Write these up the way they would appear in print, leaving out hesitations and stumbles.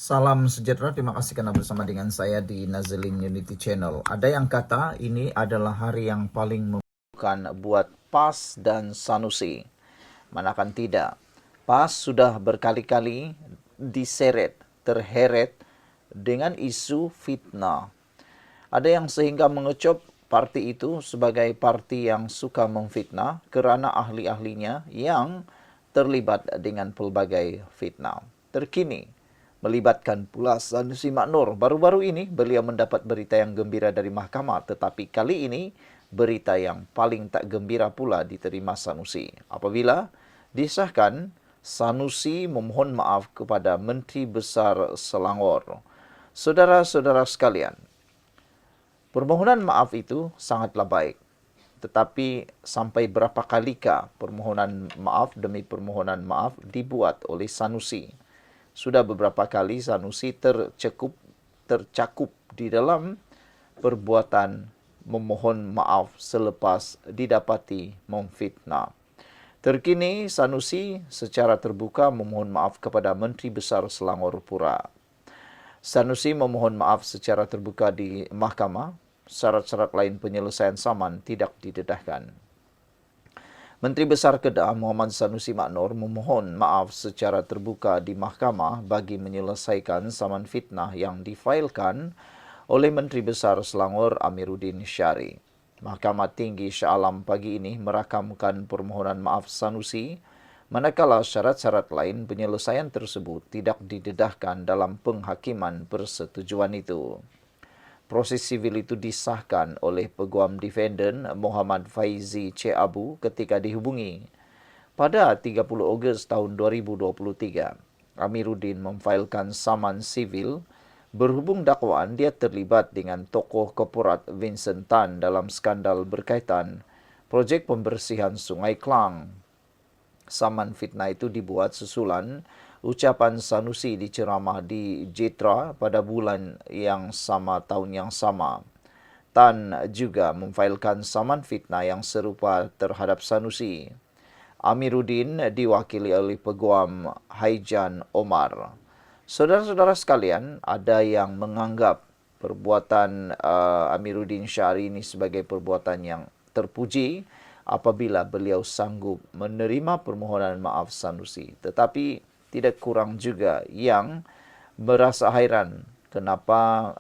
Salam sejahtera, terima kasih karena bersama dengan saya di Nazlin Unity Channel. Ada yang kata ini adalah hari yang paling membutuhkan buat PAS dan Sanusi. Manakan tidak, PAS sudah berkali-kali diseret, terheret dengan isu fitnah. Ada yang sehingga mengecap parti itu sebagai parti yang suka memfitnah kerana ahli-ahlinya yang terlibat dengan pelbagai fitnah. Terkini, melibatkan pula Sanusi Maknur. Baru-baru ini beliau mendapat berita yang gembira dari mahkamah, tetapi kali ini berita yang paling tak gembira pula diterima Sanusi. Apabila disahkan, Sanusi memohon maaf kepada Menteri Besar Selangor. Saudara-saudara sekalian, permohonan maaf itu sangatlah baik. Tetapi sampai berapa kalikah permohonan maaf demi permohonan maaf dibuat oleh Sanusi. Sudah beberapa kali Sanusi tercakup di dalam perbuatan memohon maaf selepas didapati memfitnah. Terkini Sanusi secara terbuka memohon maaf kepada Menteri Besar Selangor pura. Sanusi memohon maaf secara terbuka di mahkamah. Syarat-syarat lain penyelesaian saman tidak didedahkan. Menteri Besar Kedah Muhammad Sanusi Maknur memohon maaf secara terbuka di mahkamah bagi menyelesaikan saman fitnah yang difailkan oleh Menteri Besar Selangor Amiruddin Syari. Mahkamah Tinggi Shah Alam pagi ini merakamkan permohonan maaf Sanusi, manakala syarat-syarat lain penyelesaian tersebut tidak didedahkan dalam penghakiman persetujuan itu. Proses sivil itu disahkan oleh Peguam Defendant Muhammad Faizi C. Abu ketika dihubungi. Pada 30 Ogos tahun 2023, Amiruddin memfailkan saman sivil berhubung dakwaan dia terlibat dengan tokoh korporat Vincent Tan dalam skandal berkaitan projek pembersihan Sungai Klang. Saman fitnah itu dibuat susulan ucapan Sanusi di ceramah di Jetra pada bulan yang sama tahun yang sama. Tan juga memfailkan saman fitnah yang serupa terhadap Sanusi. Amiruddin diwakili oleh Peguam Haijan Omar. Saudara-saudara sekalian, ada yang menganggap perbuatan Amiruddin Syari ini sebagai perbuatan yang terpuji apabila beliau sanggup menerima permohonan maaf Sanusi. Tetapi tidak kurang juga yang merasa hairan kenapa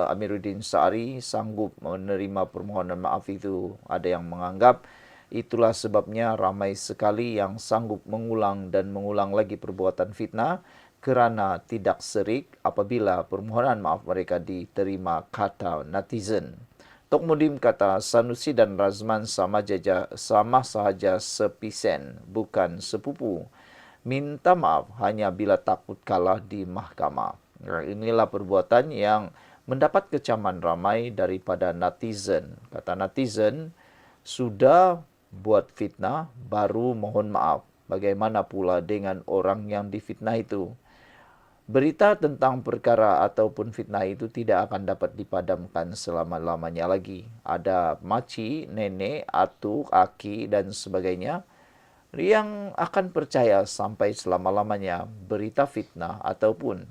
Amiruddin Syari sanggup menerima permohonan maaf itu. Ada yang menganggap itulah sebabnya ramai sekali yang sanggup mengulang dan mengulang lagi perbuatan fitnah kerana tidak serik apabila permohonan maaf mereka diterima kata netizen. Tok Mudim kata Sanusi dan Razman sama sahaja sepisen, bukan sepupu. Minta maaf hanya bila takut kalah di mahkamah. Inilah perbuatan yang mendapat kecaman ramai daripada netizen. Kata netizen, sudah buat fitnah, baru mohon maaf. Bagaimana pula dengan orang yang difitnah itu? Berita tentang perkara ataupun fitnah itu tidak akan dapat dipadamkan selama-lamanya lagi. Ada maci, nenek, atuk, aki dan sebagainya yang akan percaya sampai selama-lamanya berita fitnah ataupun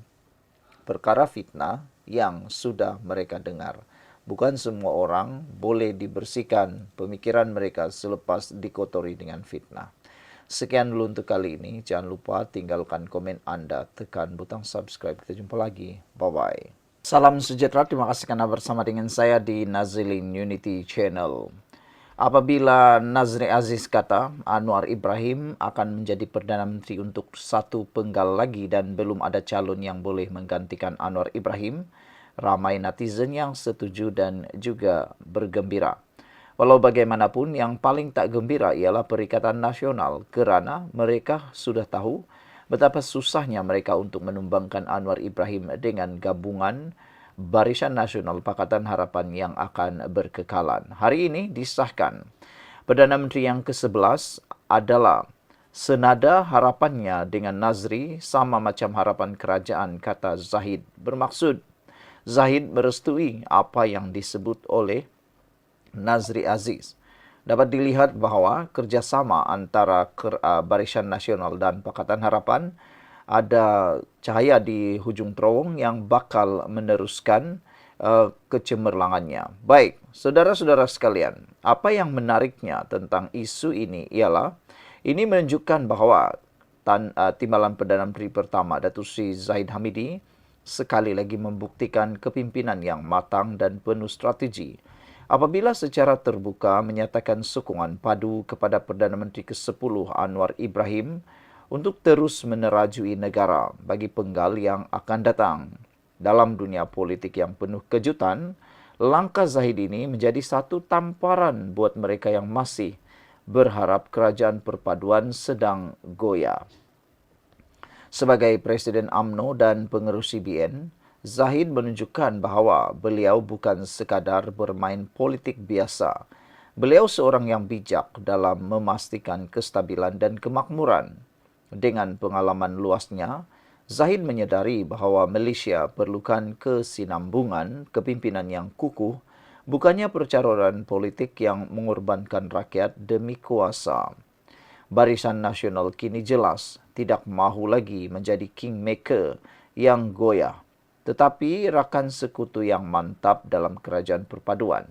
perkara fitnah yang sudah mereka dengar. Bukan semua orang boleh dibersihkan pemikiran mereka selepas dikotori dengan fitnah. Sekian dulu untuk kali ini. Jangan lupa tinggalkan komen Anda, tekan butang subscribe. Kita jumpa lagi. Bye-bye. Salam sejahtera, terima kasih karena bersama dengan saya di Nazlin Unity Channel. Apabila Nazri Aziz kata Anwar Ibrahim akan menjadi Perdana Menteri untuk satu penggal lagi dan belum ada calon yang boleh menggantikan Anwar Ibrahim, ramai netizen yang setuju dan juga bergembira. Walau bagaimanapun, yang paling tak gembira ialah Perikatan Nasional kerana mereka sudah tahu betapa susahnya mereka untuk menumbangkan Anwar Ibrahim dengan gabungan Barisan Nasional Pakatan Harapan yang akan berkekalan. Hari ini disahkan Perdana Menteri yang ke-11 adalah senada harapannya dengan Nazri sama macam harapan kerajaan, kata Zahid. Bermaksud Zahid merestui apa yang disebut oleh Nazri Aziz. Dapat dilihat bahawa kerjasama antara Barisan Nasional dan Pakatan Harapan ada cahaya di hujung terowong yang bakal meneruskan kecemerlangannya. Baik, saudara-saudara sekalian, apa yang menariknya tentang isu ini ialah ini menunjukkan bahwa timbalan Perdana Menteri pertama Datuk Seri Zahid Hamidi sekali lagi membuktikan kepimpinan yang matang dan penuh strategi apabila secara terbuka menyatakan sokongan padu kepada Perdana Menteri ke-10 Anwar Ibrahim untuk terus menerajui negara bagi penggal yang akan datang. Dalam dunia politik yang penuh kejutan, langkah Zahid ini menjadi satu tamparan buat mereka yang masih berharap kerajaan perpaduan sedang goyah. Sebagai Presiden UMNO dan pengerus CBN, Zahid menunjukkan bahawa beliau bukan sekadar bermain politik biasa. Beliau seorang yang bijak dalam memastikan kestabilan dan kemakmuran. Dengan pengalaman luasnya, Zahid menyedari bahawa Malaysia perlukan kesinambungan kepimpinan yang kukuh, bukannya percaroran politik yang mengorbankan rakyat demi kuasa. Barisan Nasional kini jelas tidak mahu lagi menjadi kingmaker yang goyah, tetapi rakan sekutu yang mantap dalam kerajaan perpaduan.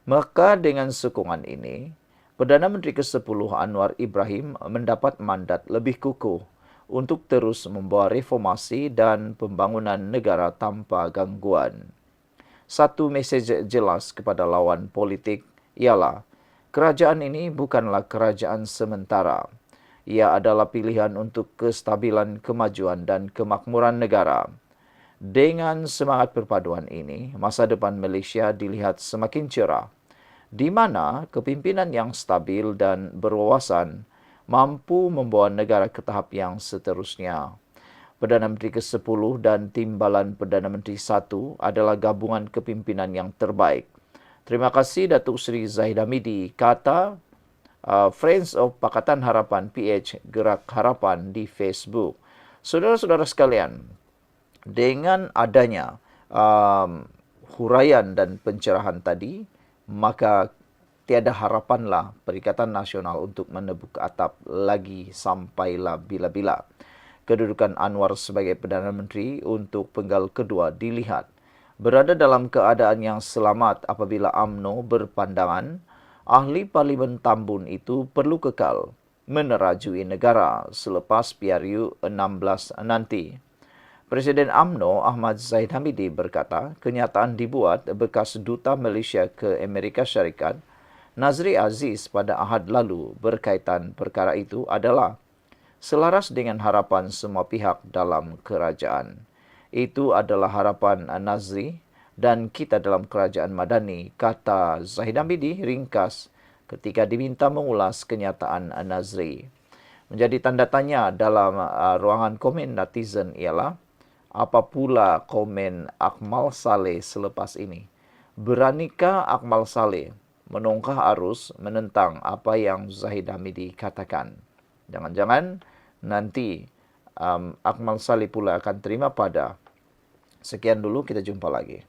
Maka dengan sokongan ini, Perdana Menteri ke-10 Anwar Ibrahim mendapat mandat lebih kukuh untuk terus membawa reformasi dan pembangunan negara tanpa gangguan. Satu mesej jelas kepada lawan politik ialah kerajaan ini bukanlah kerajaan sementara. Ia adalah pilihan untuk kestabilan, kemajuan dan kemakmuran negara. Dengan semangat perpaduan ini, masa depan Malaysia dilihat semakin cerah, di mana kepimpinan yang stabil dan berwawasan mampu membawa negara ke tahap yang seterusnya. Perdana Menteri ke-10 dan timbalan Perdana Menteri 1 adalah gabungan kepimpinan yang terbaik. Terima kasih Datuk Seri Zahid Hamidi, kata Friends of Pakatan Harapan PH Gerak Harapan di Facebook. Saudara-saudara sekalian, dengan adanya huraian dan pencerahan tadi, maka tiada harapanlah Perikatan Nasional untuk menebuk atap lagi sampailah bila-bila. Kedudukan Anwar sebagai Perdana Menteri untuk penggal kedua dilihat berada dalam keadaan yang selamat apabila UMNO berpandangan ahli Parlimen Tambun itu perlu kekal menerajui negara selepas PRU 16 nanti. Presiden UMNO Ahmad Zahid Hamidi berkata, kenyataan dibuat bekas Duta Malaysia ke Amerika Syarikat, Nazri Aziz pada Ahad lalu berkaitan perkara itu adalah selaras dengan harapan semua pihak dalam kerajaan. Itu adalah harapan Nazri dan kita dalam kerajaan Madani, kata Zahid Hamidi ringkas ketika diminta mengulas kenyataan Nazri. Menjadi tanda tanya dalam ruangan komen netizen ialah, apa pula komen Akmal Saleh selepas ini? Beranikah Akmal Saleh menongkah arus menentang apa yang Zahid Hamidi katakan? Jangan-jangan nanti Akmal Saleh pula akan terima pada. Sekian dulu, kita jumpa lagi.